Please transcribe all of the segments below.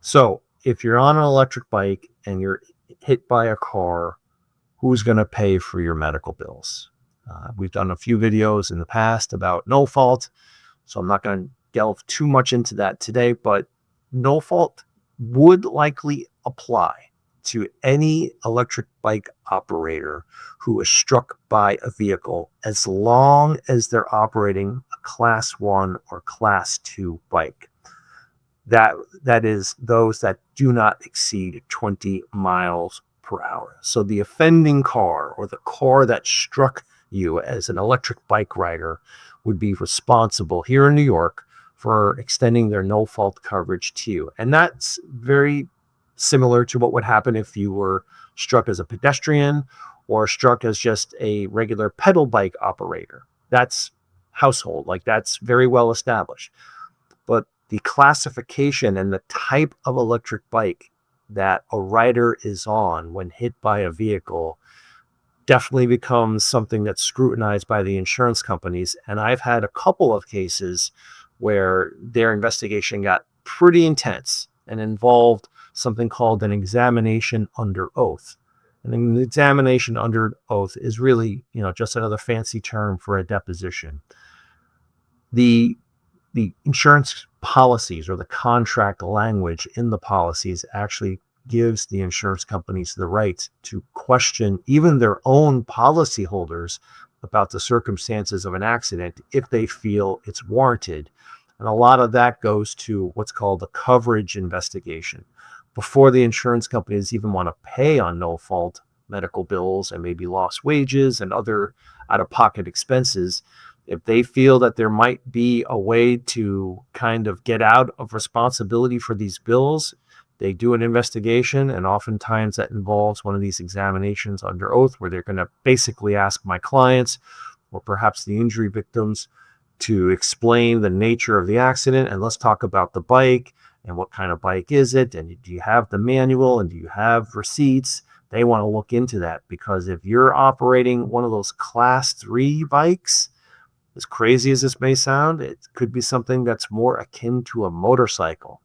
So if you're on an electric bike and you're hit by a car, who's going to pay for your medical bills? We've done a few videos in the past about no fault, so I'm not going to delve too much into that today, but no fault would likely apply to any electric bike operator who is struck by a vehicle as long as they're operating a class 1 or class 2 bike. That is those that do not exceed 20 miles per hour. So the offending car or the car that struck you as an electric bike rider would be responsible here in New York for extending their no fault coverage to you. And that's very similar to what would happen if you were struck as a pedestrian or struck as just a regular pedal bike operator. That's household, like that's very well established. But the classification and the type of electric bike that a rider is on when hit by a vehicle definitely becomes something that's scrutinized by the insurance companies. And I've had a couple of cases where their investigation got pretty intense and involved something called an examination under oath. And an examination under oath is really, just another fancy term for a deposition. The insurance policies or the contract language in the policies actually gives the insurance companies the right to question even their own policyholders about the circumstances of an accident if they feel it's warranted. And a lot of that goes to what's called a coverage investigation. Before the insurance companies even want to pay on no fault medical bills and maybe lost wages and other out-of-pocket expenses, if they feel that there might be a way to kind of get out of responsibility for these bills, they do an investigation, and oftentimes that involves one of these examinations under oath where they're going to basically ask my clients or perhaps the injury victims to explain the nature of the accident, and let's talk about the bike and what kind of bike is it, and do you have the manual, and do you have receipts? They want to look into that, because if you're operating one of those class 3 bikes, as crazy as this may sound, it could be something that's more akin to a motorcycle.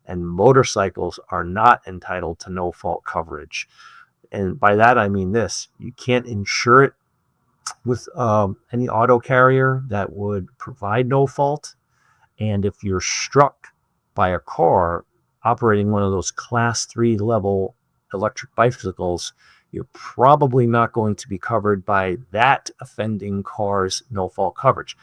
And motorcycles are not entitled to no fault coverage. And by that, I mean this: you can't insure it with any auto carrier that would provide no fault. And if you're struck by a car operating one of those class 3 level electric bicycles, you're probably not going to be covered by that offending car's no fault coverage.